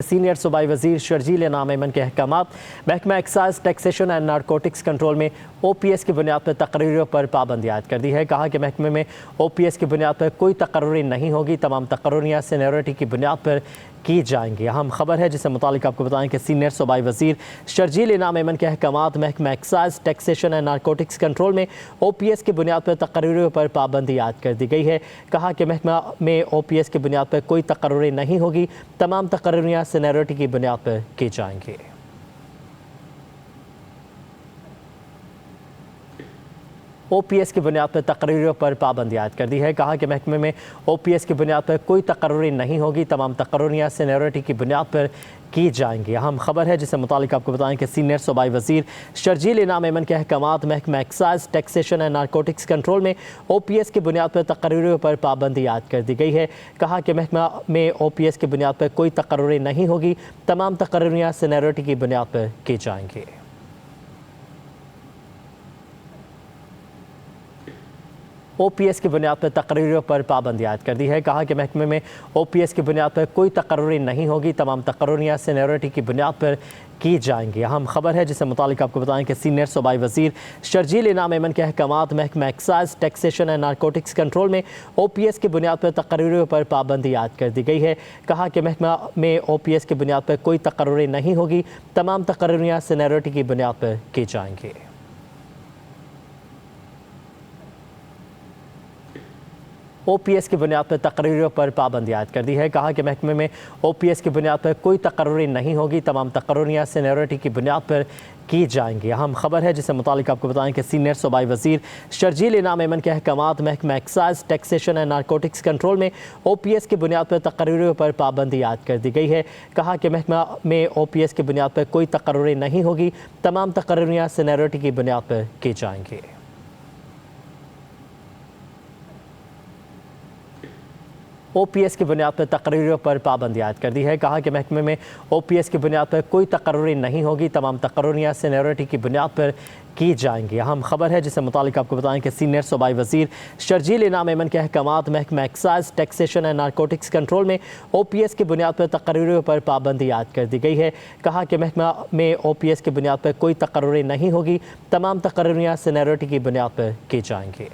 Senior सूबाई वजीर शर्जील इनाम ऐमन के अहकामात। महकमा excise taxation and narcotics control में OPS की बुनियाद पर तकरीरों पर पाबंदी आयद कर दी है। कहा कि महकमे में OPS की बुनियाद पर कोई तकर्री नहीं होगी, तमाम तकर्रियाँ सीनियरिटी की बुनियाद पर की जाएंगी। अहम खबर है जिससे मुतालिक आपको बताएं कि सीनियर सूबाई वजीर शर्जील इनाम ऐमन के अहकामात। महकमा excise taxation and narcotics control में OPS की बुनियाद पर तकरीरों पर पाबंदी आयद कर दी गई है। कहा कि महकमा में OPS की बुनियाद पर कोई तकर्री नहीं होगी, तमाम तकर्रियाँ सीनियरिटी की बुनियाद पर की जाएंगी। OPS की बुनियाद पर तकरीरों पर पाबंदी आयद कर दी है। कहा कि महकमे में OPS की बुनियाद पर कोई तकर्री नहीं होगी, तमाम तकर्रियाँ सीनियरिटी की बुनियाद पर की जाएंगी। अहम खबर है जिससे मुतालिक आपको बताएं कि सीनियर सूबाई वजीर शर्जील इनाम ऐमन के अहकामात। महकमा excise taxation and narcotics control में OPS की बुनियाद पर तकरीरों पर पाबंदी आयद कर दी गई है। कहा कि महकमा में OPS की बुनियाद पर कोई तकर्री नहीं होगी, तमाम तकर्रियाँ सीनियरिटी की बुनियाद पर की जाएंगी। OPS की बुनियाद पर तकरीरों पर पाबंदी आयद कर दी है। कहा कि महकमे में OPS की बुनियाद पर कोई तकर्री नहीं होगी, तमाम तकर्रियाँ सीनियरिटी की बुनियाद पर की जाएंगी। अहम खबर है जिससे मुतालिक आपको बताएं कि सीनियर सूबाई वजीर शर्जील इनाम ऐमन के अहकामात। महकमा excise taxation and narcotics control में OPS की बुनियाद पर तकरीरों पर पाबंदी आयद कर दी गई है। कहा कि महकमा में OPS की बुनियाद पर कोई तकर्री नहीं होगी, तमाम तकर्रियाँ सीनियरिटी की बुनियाद पर की जाएंगी। OPS की बुनियाद पर तकरीरों पर पाबंदी आयद कर दी है। कहा कि महकमे में OPS की बुनियाद पर कोई तकर्री नहीं होगी, तमाम तकर्रियाँ सीनियरिटी की बुनियाद पर की जाएंगी। अहम खबर है जिससे मुतालिक आपको बताएं कि सीनियर सूबाई वजीर शर्जील इनाम ऐमन के अहकामात। महकमा excise taxation and narcotics control में OPS की बुनियाद पर तकरीरों पर पाबंदी आयद कर दी गई है। कहा कि महकमा में OPS की बुनियाद पर कोई तकर्री नहीं होगी, तमाम तकर्रियाँ सीनियरिटी की बुनियाद पर की जाएंगी। OPS की बुनियाद पर तकरीरों पर पाबंदी आयद कर दी है। कहा कि महकमे में OPS की बुनियाद पर कोई तकर्री नहीं होगी, तमाम तकर्रियाँ सीनियरिटी की बुनियाद पर की जाएंगी। अहम खबर है जिससे मुतालिक आपको बताएं कि सीनियर सूबाई वजीर शर्जील इनाम ऐमन के अहकामात। महकमा excise taxation and narcotics control में OPS की बुनियाद पर तकरीरों पर पाबंदी आयद कर दी गई है। कहा कि महकमा में OPS की बुनियाद पर कोई तकर्री नहीं होगी, तमाम तकर्रियाँ सीनियरिटी की बुनियाद पर की जाएंगी।